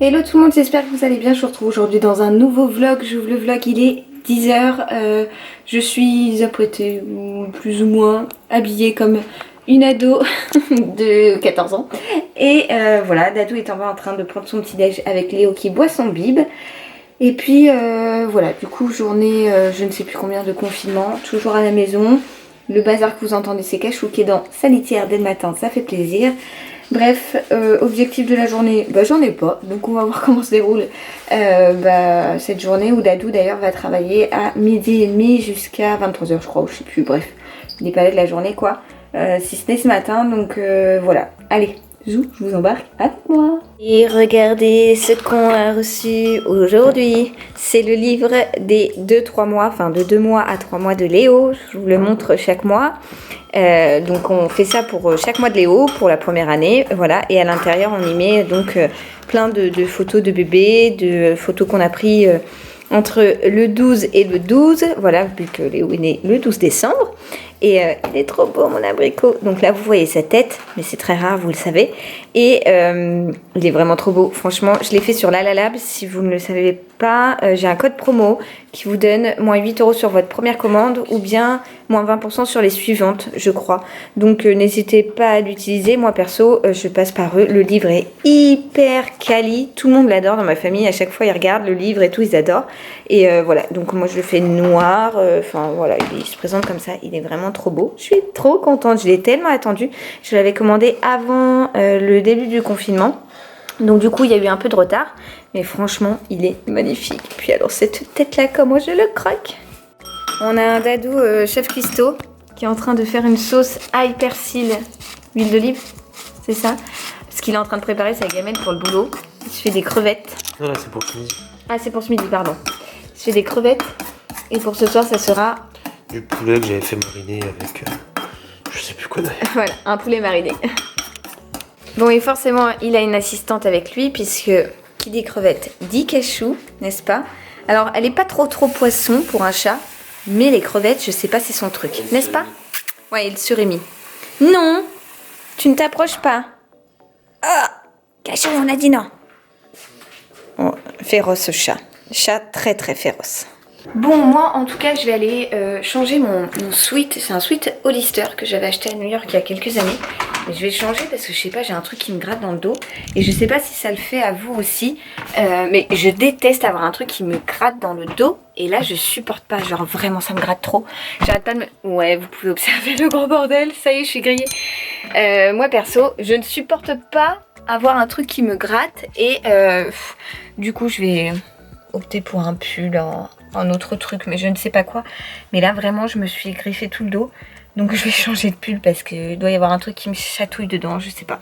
Hello tout le monde, j'espère que vous allez bien. Je vous retrouve aujourd'hui dans un nouveau vlog. J'ouvre le vlog, il est 10h. Je suis apprêtée, plus ou moins habillée comme une ado de 14 ans. Et voilà, Dadou est en bas en train de prendre son petit déj avec Léo qui boit son bib. Et puis voilà, du coup journée, je ne sais plus combien de confinement, toujours à la maison. Le bazar que vous entendez, c'est Cachou qui est dans sa litière dès le matin, ça fait plaisir. Bref, objectif de la journée, bah, j'en ai pas, donc on va voir comment se déroule cette journée où Dadou d'ailleurs va travailler à 12h30 jusqu'à 23h je crois, ou je sais plus, bref, il n'est pas là de la journée quoi, si ce n'est ce matin, donc voilà, allez, Zou, je vous embarque avec moi. Et regardez ce qu'on a reçu aujourd'hui, c'est le livre des 2-3 mois, enfin de 2 mois à 3 mois de Léo, je vous le montre chaque mois. Donc on fait ça pour chaque mois de Léo, pour la première année, voilà, et à l'intérieur on y met donc plein de photos de bébés, de photos qu'on a pris entre le 12 et le 12, voilà, vu que Léo est né le 12 décembre, et il est trop beau mon abricot, donc là vous voyez sa tête, mais c'est très rare, vous le savez, et il est vraiment trop beau, franchement, je l'ai fait sur Lalalab, si vous ne le savez pas, j'ai un code promo qui vous donne moins 8 € sur votre première commande, ou bien moins 20% sur les suivantes, je crois, donc n'hésitez pas à l'utiliser, moi perso, je passe par eux, le livre est hyper quali, tout le monde l'adore dans ma famille, à chaque fois ils regardent le livre et tout, ils adorent, et voilà, donc moi je le fais noir, enfin voilà, il se présente comme ça, il est vraiment trop beau, je suis trop contente, je l'ai tellement attendu, je l'avais commandé avant le début du confinement, donc du coup il y a eu un peu de retard, mais franchement il est magnifique. Puis alors cette tête là, comment je le croque. On a un Dadou chef cuistot qui est en train de faire une sauce ail persil, huile d'olive, c'est ça, parce qu'il est en train de préparer sa gamelle pour le boulot. Il se fait des crevettes. Non là c'est pour ce midi. Ah c'est pour ce midi, pardon. Il se fait des crevettes et pour ce soir ça sera Du poulet que j'avais fait mariner avec je sais plus quoi d'ailleurs. voilà, un poulet mariné. Bon, et forcément, il a une assistante avec lui, puisque qui dit crevette dit Cachou, n'est-ce pas? Alors, elle est pas trop poisson pour un chat, mais les crevettes, je sais pas, c'est son truc, n'est-ce pas? Ouais, il surémit. Non, tu ne t'approches pas. Ah, Cachou, on a dit non. Oh, féroce ce chat. Chat très féroce. Bon, moi en tout cas je vais aller changer mon sweat. C'est un sweat Hollister que j'avais acheté à New York il y a quelques années. Mais je vais le changer parce que je sais pas, j'ai un truc qui me gratte dans le dos. Et je sais pas si ça le fait à vous aussi. Mais je déteste avoir un truc qui me gratte dans le dos. Et là je supporte pas, genre vraiment ça me gratte trop. J'arrête pas de me... Ouais, vous pouvez observer le gros bordel, ça y est je suis grillée. Moi perso, je ne supporte pas avoir un truc qui me gratte. Et du coup je vais opter pour un pull, un autre truc, mais je ne sais pas quoi. Mais là vraiment je me suis griffé tout le dos, donc je vais changer de pull parce qu'il doit y avoir un truc qui me chatouille dedans, je sais pas.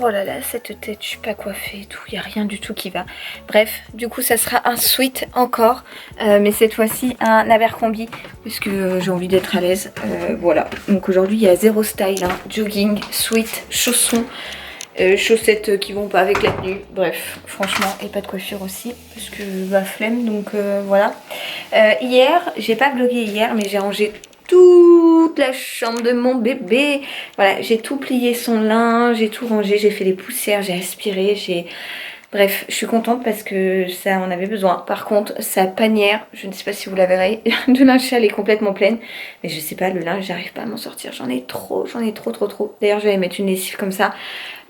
Oh là là, cette tête, je suis pas coiffée et tout, il n'y a rien du tout qui va. Bref, du coup ça sera un sweat encore, mais cette fois-ci un Abercrombie, parce que j'ai envie d'être à l'aise, voilà. Donc aujourd'hui il y a zéro style, hein. Jogging, sweat, chaussons, chaussettes qui vont pas avec la tenue, bref, franchement, et pas de coiffure aussi, parce que bah flemme, donc voilà. Hier, j'ai pas vlogué hier, mais j'ai rangé toute la chambre de mon bébé, voilà, j'ai tout plié son linge, j'ai tout rangé, j'ai fait les poussières, j'ai aspiré, bref, je suis contente parce que ça en avait besoin. Par contre, sa panière, je ne sais pas si vous la verrez, de linge sale est complètement pleine. Mais je sais pas, le linge, j'arrive pas à m'en sortir. J'en ai trop. D'ailleurs, je vais mettre une lessive comme ça.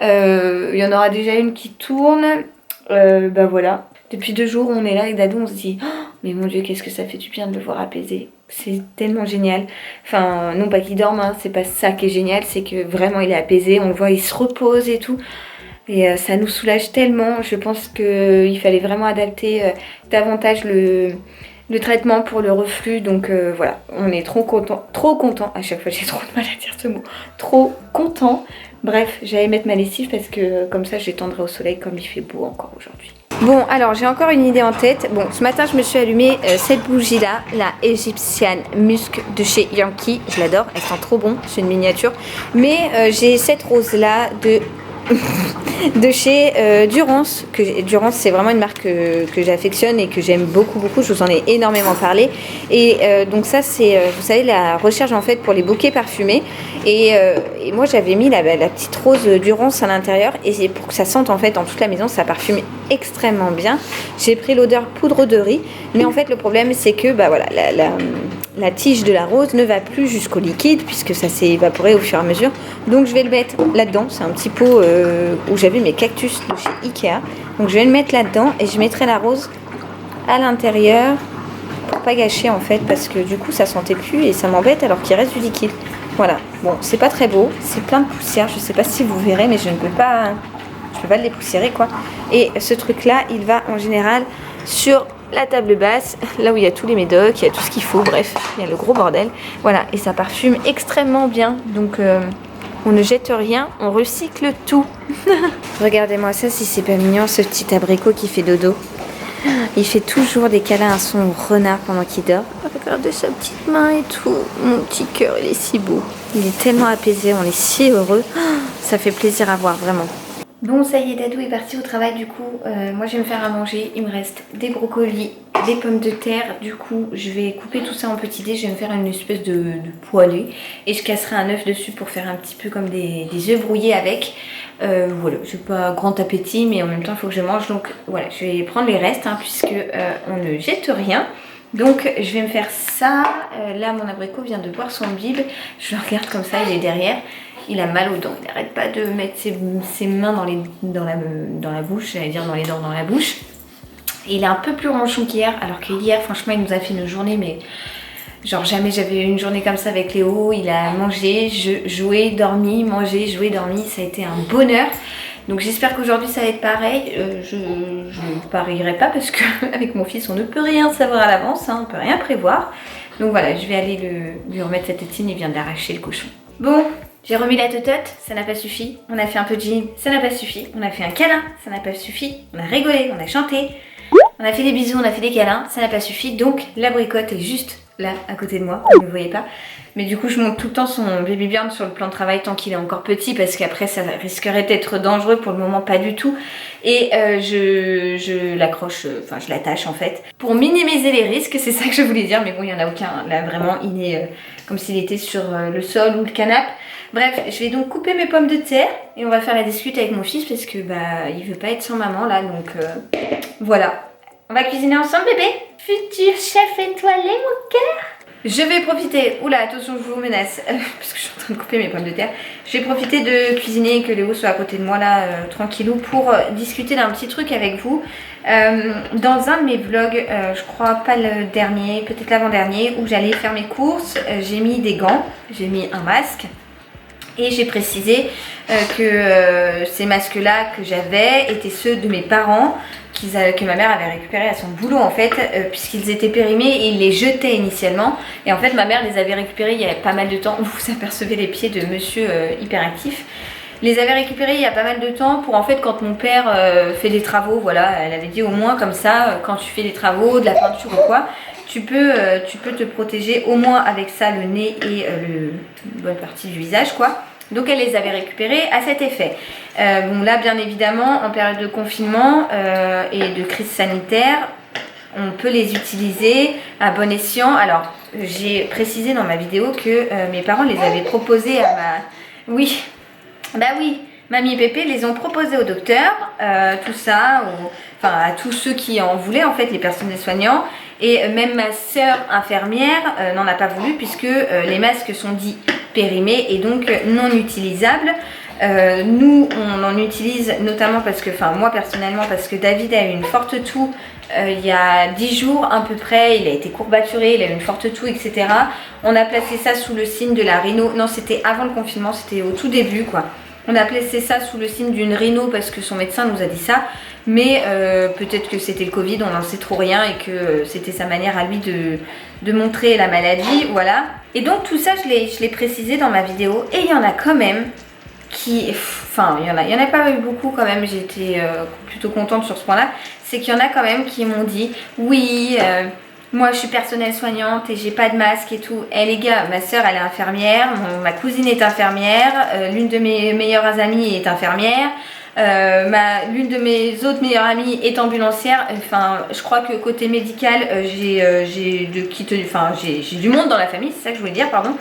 Il y en aura déjà une qui tourne. Bah voilà. Depuis 2 jours, on est là avec Dadou, on se dit oh, mais mon Dieu, qu'est-ce que ça fait du bien de le voir apaisé. C'est tellement génial. Enfin, non pas qu'il dorme, hein, c'est pas ça qui est génial, c'est que vraiment il est apaisé. On le voit, il se repose et tout. Et ça nous soulage tellement. Je pense qu'il fallait vraiment adapter davantage le traitement pour le reflux. Donc voilà, on est trop content. À chaque fois, j'ai trop de mal à dire ce mot. Trop content. Bref, j'allais mettre ma lessive parce que comme ça, j'étendrai au soleil comme il fait beau encore aujourd'hui. Bon, alors j'ai encore une idée en tête. Bon, ce matin, je me suis allumé cette bougie-là, la Egyptian Musk de chez Yankee. Je l'adore, elle sent trop bon, c'est une miniature. Mais j'ai cette rose-là de de chez Durance. Durance, c'est vraiment une marque que j'affectionne et que j'aime beaucoup. Je vous en ai énormément parlé. Et donc ça, c'est, vous savez, la recherche en fait pour les bouquets parfumés. Et moi, j'avais mis la petite rose Durance à l'intérieur. Et c'est pour que ça sente en fait dans toute la maison, ça parfume extrêmement bien. J'ai pris l'odeur poudre de riz. Mais en fait, le problème, c'est que voilà, la tige de la rose ne va plus jusqu'au liquide puisque ça s'est évaporé au fur et à mesure. Donc je vais le mettre là-dedans. C'est un petit pot où j'avais mes cactus de chez Ikea. Donc je vais le mettre là-dedans et je mettrai la rose à l'intérieur pour pas gâcher en fait parce que du coup ça sentait plus et ça m'embête alors qu'il reste du liquide. Voilà. Bon, c'est pas très beau. C'est plein de poussière. Je sais pas si vous verrez mais je peux pas le dépoussiérer quoi. Et ce truc là, il va en général sur la table basse, là où il y a tous les médocs, il y a tout ce qu'il faut, bref, il y a le gros bordel. Voilà, et ça parfume extrêmement bien. Donc on ne jette rien, on recycle tout. Regardez-moi ça, si c'est pas mignon, ce petit abricot qui fait dodo. Il fait toujours des câlins à son renard pendant qu'il dort. Regardez sa petite main et tout. Mon petit cœur, il est si beau. Il est tellement apaisé, on est si heureux. Ça fait plaisir à voir, vraiment. Bon, ça y est, Dadou est parti au travail du coup. Moi, je vais me faire à manger. Il me reste des brocolis, des pommes de terre. Du coup, je vais couper tout ça en petits dés. Je vais me faire une espèce de poêlée. Et je casserai un œuf dessus pour faire un petit peu comme des œufs brouillés avec. Voilà, j'ai pas grand appétit, mais en même temps, il faut que je mange. Donc voilà, je vais prendre les restes puisque on ne jette rien. Donc je vais me faire ça. Là, mon abricot vient de boire son bib. Je le regarde comme ça, il est derrière. Il a mal aux dents, il n'arrête pas de mettre ses mains dans la bouche, j'allais dire dans les dents, dans la bouche. Et il est un peu plus ronchon qu'hier, alors qu'hier, franchement, il nous a fait une journée, mais genre jamais j'avais eu une journée comme ça avec Léo. Il a mangé, joué, dormi, mangé, joué, dormi, ça a été un bonheur. Donc j'espère qu'aujourd'hui ça va être pareil. Je ne parierai pas parce qu'avec mon fils, on ne peut rien savoir à l'avance, on ne peut rien prévoir. Donc voilà, je vais aller lui remettre sa tétine, il vient d'arracher le cochon. Bon. J'ai remis la totote, ça n'a pas suffi. On a fait un peu de gym, ça n'a pas suffi. On a fait un câlin, ça n'a pas suffi. On a rigolé, on a chanté. On a fait des bisous, on a fait des câlins, ça n'a pas suffi. Donc l'abricote est juste là, à côté de moi. Vous ne le voyez pas. Mais du coup, je monte tout le temps son baby björn sur le plan de travail tant qu'il est encore petit parce qu'après, ça risquerait d'être dangereux. Pour le moment, pas du tout. Et je l'accroche, enfin, je l'attache en fait. Pour minimiser les risques, c'est ça que je voulais dire. Mais bon, il n'y en a aucun. Là, vraiment, il est comme s'il était sur le sol ou le canapé. Bref, je vais donc couper mes pommes de terre et on va faire la discute avec mon fils parce que il veut pas être sans maman là, donc voilà. On va cuisiner ensemble, bébé. Futur chef étoilé, mon cœur. Je vais profiter, oula attention je vous menace, parce que je suis en train de couper mes pommes de terre. Je vais profiter de cuisiner et que Léo soit à côté de moi là, tranquillou, pour discuter d'un petit truc avec vous. Dans un de mes vlogs, je crois pas le dernier, peut-être l'avant-dernier, où j'allais faire mes courses, j'ai mis des gants, j'ai mis un masque. Et j'ai précisé que ces masques-là que j'avais étaient ceux de mes parents que ma mère avait récupérés à son boulot en fait, puisqu'ils étaient périmés et ils les jetaient initialement. Et en fait ma mère les avait récupérés il y a pas mal de temps. Vous apercevez les pieds de monsieur hyperactif. Les avait récupérés il y a pas mal de temps pour en fait quand mon père fait des travaux, voilà, elle avait dit au moins comme ça, quand tu fais des travaux, de la peinture ou quoi, tu peux te protéger au moins avec ça le nez et une bonne partie du visage quoi. Donc elle les avait récupérés à cet effet. Bon là bien évidemment en période de confinement et de crise sanitaire, on peut les utiliser à bon escient. Alors j'ai précisé dans ma vidéo que mes parents les avaient proposés à ma... Oui, bah oui, mamie et pépé les ont proposés au docteur, tout ça, enfin à tous ceux qui en voulaient en fait, les personnels soignants. Et même ma sœur infirmière n'en a pas voulu puisque les masques sont dits périmés et donc non utilisables. Nous on en utilise notamment parce que, enfin moi personnellement, parce que David a eu une forte toux il y a 10 jours à peu près, il a été courbaturé, il a eu une forte toux etc. On a placé ça sous le signe de la rhino, non c'était avant le confinement, c'était au tout début quoi. On a placé ça sous le signe d'une rhino parce que son médecin nous a dit ça. Mais peut-être que c'était le Covid, on n'en sait trop rien et que c'était sa manière à lui de montrer la maladie, voilà. Et donc tout ça, je l'ai précisé dans ma vidéo. Et il y en a quand même qui... Enfin, il y en a pas eu beaucoup quand même, j'étais plutôt contente sur ce point-là. C'est qu'il y en a quand même qui m'ont dit, oui... moi je suis personnelle soignante et j'ai pas de masque et tout. Eh les gars, ma soeur elle est infirmière, ma cousine est infirmière, l'une de mes meilleures amies est infirmière, l'une de mes autres meilleures amies est ambulancière. Enfin, je crois que côté médical, j'ai du monde dans la famille, c'est ça que je voulais dire, pardon.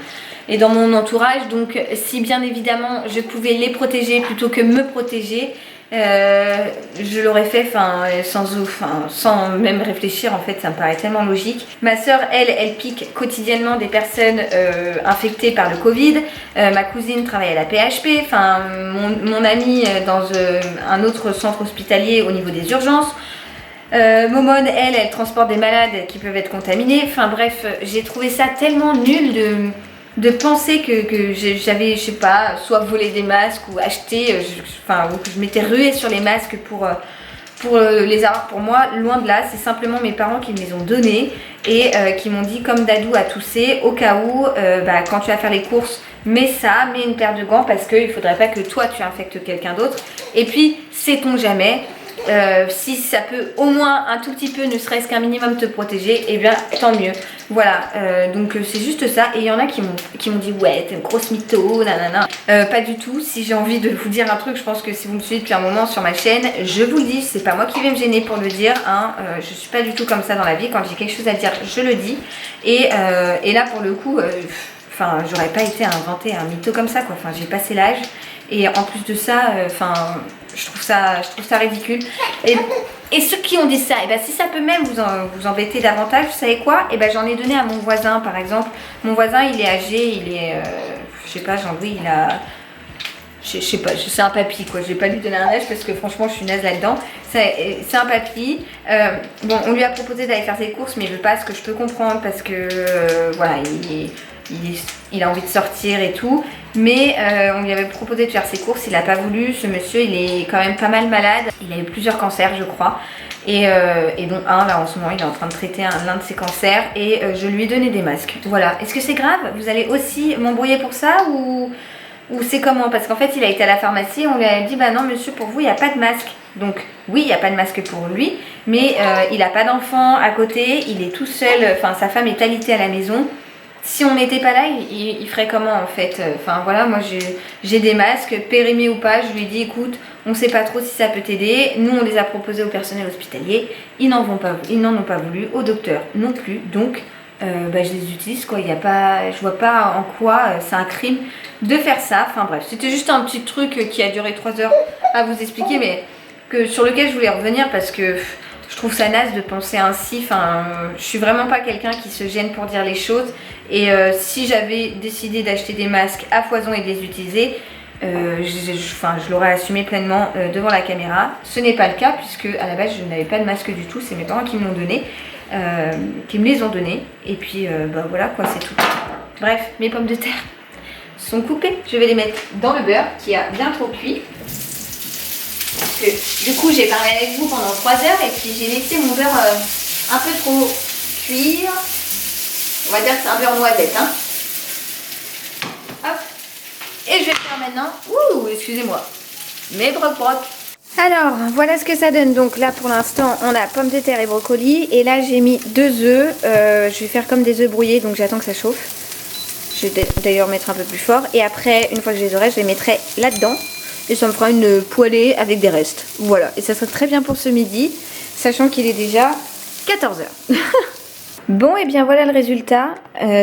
Et dans mon entourage, donc si bien évidemment je pouvais les protéger plutôt que me protéger, je l'aurais fait sans même réfléchir, en fait ça me paraît tellement logique. Ma soeur elle pique quotidiennement des personnes infectées par le Covid. Ma cousine travaille à la PHP, enfin mon amie dans un autre centre hospitalier au niveau des urgences. Momone elle transporte des malades qui peuvent être contaminés. Enfin bref, j'ai trouvé ça tellement nul de penser que j'avais, je sais pas, soit volé des masques ou acheté, ou que je m'étais ruée sur les masques pour les avoir pour moi. Loin de là, c'est simplement mes parents qui me les ont donnés et qui m'ont dit, comme Dadou a toussé, au cas où, quand tu vas faire les courses, mets une paire de gants parce qu'il faudrait pas que toi tu infectes quelqu'un d'autre. Et puis, sait-on jamais, si ça peut au moins un tout petit peu, ne serait-ce qu'un minimum te protéger, et bien tant mieux. Voilà, donc c'est juste ça. Et il y en a qui m'ont dit ouais t'es une grosse mytho, nanana. Pas du tout. Si j'ai envie de vous dire un truc, je pense que si vous me suivez depuis un moment sur ma chaîne, je vous le dis, c'est pas moi qui vais me gêner pour le dire, hein. Je suis pas du tout comme ça dans la vie. Quand j'ai quelque chose à dire, je le dis. Et là pour le coup, j'aurais pas été à inventer un mytho comme ça quoi. Enfin j'ai passé l'âge. Et en plus de ça, je trouve ça ridicule. Et ceux qui ont dit ça, et ben si ça peut même vous embêter davantage, vous savez quoi? Et ben j'en ai donné à mon voisin par exemple. Mon voisin il est âgé, je sais pas, Jean-Louis, il a... Je sais pas, c'est un papy quoi, je vais pas lui donner un âge parce que franchement je suis naze là-dedans. C'est un papy. Bon, on lui a proposé d'aller faire ses courses, mais il veut pas, ce que je peux comprendre parce que voilà, il a envie de sortir et tout. Mais on lui avait proposé de faire ses courses, il n'a pas voulu. Ce monsieur il est quand même pas mal malade, il a eu plusieurs cancers je crois. Et donc là en ce moment il est en train de traiter l'un de ses cancers. Et je lui ai donné des masques. Voilà, est-ce que c'est grave? Vous allez aussi m'embrouiller pour ça ou c'est comment? Parce qu'en fait il a été à la pharmacie, on lui a dit bah non monsieur, pour vous il n'y a pas de masque. Donc oui, il n'y a pas de masque pour lui, mais il n'a pas d'enfant à côté, il est tout seul, sa femme est alitée à la maison. Si on n'était pas là, il ferait comment en fait? Voilà, moi j'ai des masques, périmés ou pas, je lui ai dit écoute, on ne sait pas trop si ça peut t'aider. Nous on les a proposés au personnel hospitalier, ils n'en ont pas voulu, au docteur non plus, donc je les utilise quoi. Je vois pas en quoi c'est un crime de faire ça. Enfin bref, c'était juste un petit truc qui a duré 3 heures à vous expliquer, mais sur lequel je voulais revenir parce que je trouve ça naze de penser ainsi. Je suis vraiment pas quelqu'un qui se gêne pour dire les choses. Et si j'avais décidé d'acheter des masques à foison et de les utiliser, je l'aurais assumé pleinement devant la caméra. Ce n'est pas le cas puisque à la base je n'avais pas de masque du tout. C'est mes parents qui me l'ont donné, qui me les ont donnés. Et puis voilà quoi, c'est tout. Bref, mes pommes de terre sont coupées. Je vais les mettre dans le beurre qui a bien trop cuit. Parce que du coup j'ai parlé avec vous pendant 3 heures et puis j'ai laissé mon beurre un peu trop cuire. On va dire que c'est un beurre noisette, hein. Hop. Et je vais faire maintenant, excusez-moi, mes broc-broc. Alors voilà ce que ça donne. Donc là pour l'instant on a pommes de terre et brocoli. Et là j'ai mis 2 œufs. Je vais faire comme des œufs brouillés, donc j'attends que ça chauffe. Je vais d'ailleurs mettre un peu plus fort. Et après, une fois que je les aurai, je les mettrai là-dedans. Et ça me fera une poêlée avec des restes. Voilà, et ça serait très bien pour ce midi, sachant qu'il est déjà 14 h. Bon, et bien voilà le résultat.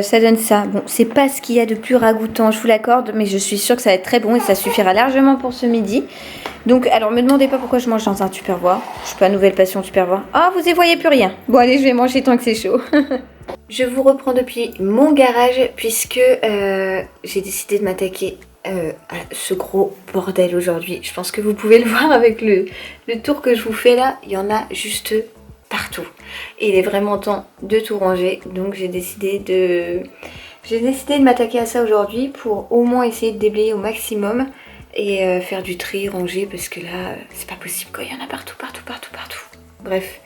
Ça donne ça. Bon, c'est pas ce qu'il y a de plus ragoûtant, je vous l'accorde, mais je suis sûre que ça va être très bon et ça suffira largement pour ce midi. Donc, alors me demandez pas pourquoi je mange dans un Tupperware. Je suis pas nouvelle passion Tupperware. Ah, vous y voyez plus rien. Bon, allez, je vais manger tant que c'est chaud. Je vous reprends depuis mon garage puisque j'ai décidé de m'attaquer à ce gros bordel aujourd'hui. Je pense que vous pouvez le voir avec le tour que je vous fais là. Il y en a juste partout. Et il est vraiment temps de tout ranger. Donc j'ai décidé de m'attaquer à ça aujourd'hui pour au moins essayer de déblayer au maximum et faire du tri, ranger, parce que là c'est pas possible quoi. Il y en a partout. Bref,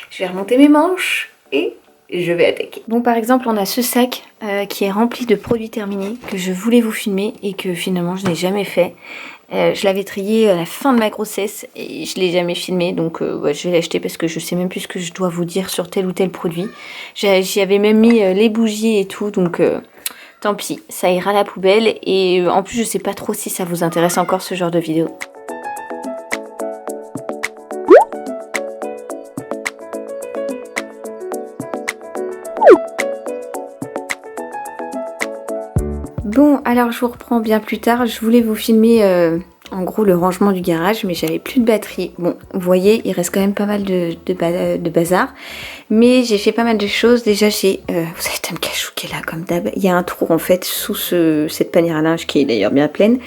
je vais remonter mes manches et je vais attaquer. Bon, par exemple, on a ce sac qui est rempli de produits terminés que je voulais vous filmer et que finalement je n'ai jamais fait. Je l'avais trié à la fin de ma grossesse et je l'ai jamais filmé, donc ouais, je vais l'acheter parce que je sais même plus ce que je dois vous dire sur tel ou tel produit. J'y avais même mis les bougies et tout, donc tant pis, ça ira à la poubelle. Et en plus je sais pas trop si ça vous intéresse encore ce genre de vidéo. Bon, alors je vous reprends bien plus tard. Je voulais vous filmer en gros le rangement du garage, mais j'avais plus de batterie. Bon, vous voyez, il reste quand même pas mal de bazar. Mais j'ai fait pas mal de choses. Déjà, j'ai... vous savez, Tom Cachou qui est là comme d'hab. Il y a un trou en fait sous cette panière à linge qui est d'ailleurs bien pleine.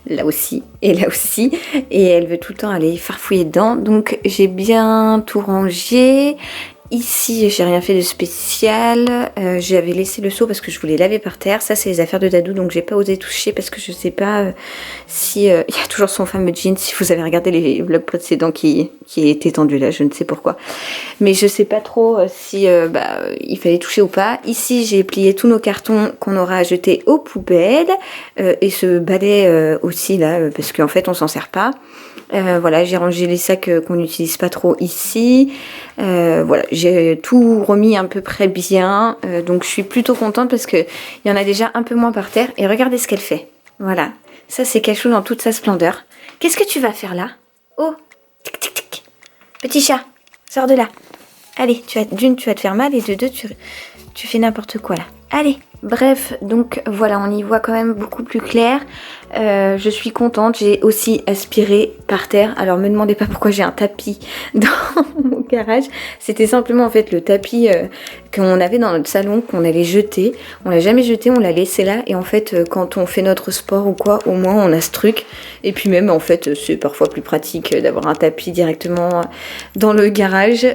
Là aussi, et là aussi. Et elle veut tout le temps aller farfouiller dedans. Donc j'ai bien tout rangé. Ici, j'ai rien fait de spécial. J'avais laissé le seau parce que je voulais laver par terre. Ça, c'est les affaires de Dadou, donc j'ai pas osé toucher parce que je sais pas si... il y a toujours son fameux jean, si vous avez regardé les vlogs précédents qui est étendu là, je ne sais pourquoi. Mais je sais pas trop si il fallait toucher ou pas. Ici, j'ai plié tous nos cartons qu'on aura jetés aux poubelles. Et ce balai aussi là, parce qu'en fait, on s'en sert pas. Voilà, j'ai rangé les sacs qu'on n'utilise pas trop ici. Voilà, j'ai tout remis à peu près bien. Donc je suis plutôt contente parce qu'il y en a déjà un peu moins par terre. Et regardez ce qu'elle fait. Voilà, ça c'est Cachou dans toute sa splendeur. Qu'est-ce que tu vas faire là? Oh, tic tic tic. Petit chat, sors de là. Allez, d'une, tu vas te faire mal. Et de deux, tu fais n'importe quoi là. Allez. Bref, donc voilà, on y voit quand même beaucoup plus clair. Je suis contente. J'ai aussi aspiré par terre. Alors me demandez pas pourquoi j'ai un tapis dans mon garage. C'était simplement en fait le tapis qu'on avait dans notre salon, qu'on allait jeter. On l'a jamais jeté, on l'a laissé là. Et en fait, quand on fait notre sport ou quoi, au moins on a ce truc. Et puis même en fait, c'est parfois plus pratique d'avoir un tapis directement dans le garage.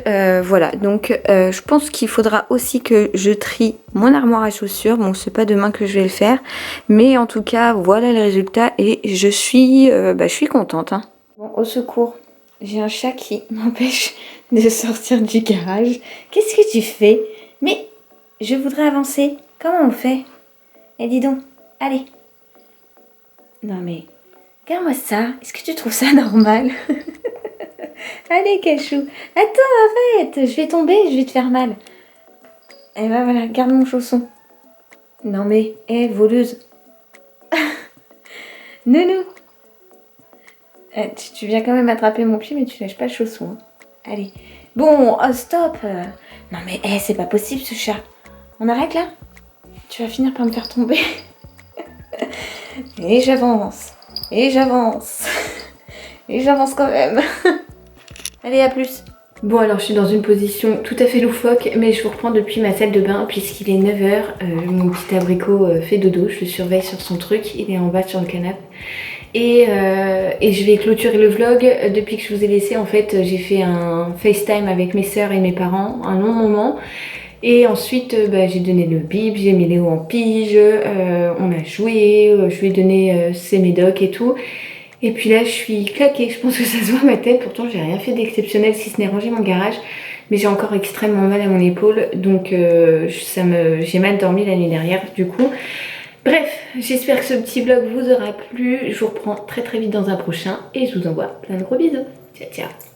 Voilà, donc je pense qu'il faudra aussi que je trie mon armoire à chaussures. Bon, c'est pas demain que je vais le faire, mais en tout cas, voilà le résultat et je suis contente. Hein. Bon, au secours, j'ai un chat qui m'empêche de sortir du garage. Qu'est-ce que tu fais? Mais je voudrais avancer. Comment on fait? Eh, dis donc, allez. Non mais, regarde-moi ça. Est-ce que tu trouves ça normal? Allez, Cachou. Attends, arrête. Je vais tomber, je vais te faire mal. Et ben voilà, garde mon chausson. Non mais, voleuse. Nounou. Tu viens quand même attraper mon pied, mais tu lâches pas le chausson. Hein. Allez. Bon, oh, stop. Non mais, c'est pas possible ce chat. On arrête là? Tu vas finir par me faire tomber. Et j'avance. Et j'avance. Et j'avance quand même. Allez, à plus. Bon, alors je suis dans une position tout à fait loufoque, mais je vous reprends depuis ma salle de bain puisqu'il est 9h. Mon petit abricot fait dodo, je le surveille sur son truc, il est en bas sur le canapé. Et je vais clôturer le vlog. Depuis que je vous ai laissé, en fait, j'ai fait un FaceTime avec mes sœurs et mes parents, un long moment. Et ensuite, j'ai donné le bib, j'ai mis Léo en pige, on a joué, je lui ai donné ses médocs et tout. Et puis là, je suis claquée, je pense que ça se voit ma tête, pourtant j'ai rien fait d'exceptionnel si ce n'est ranger mon garage. Mais j'ai encore extrêmement mal à mon épaule, donc j'ai mal dormi la nuit dernière du coup. Bref, j'espère que ce petit vlog vous aura plu, je vous reprends très vite dans un prochain et je vous envoie plein de gros bisous. Ciao ciao.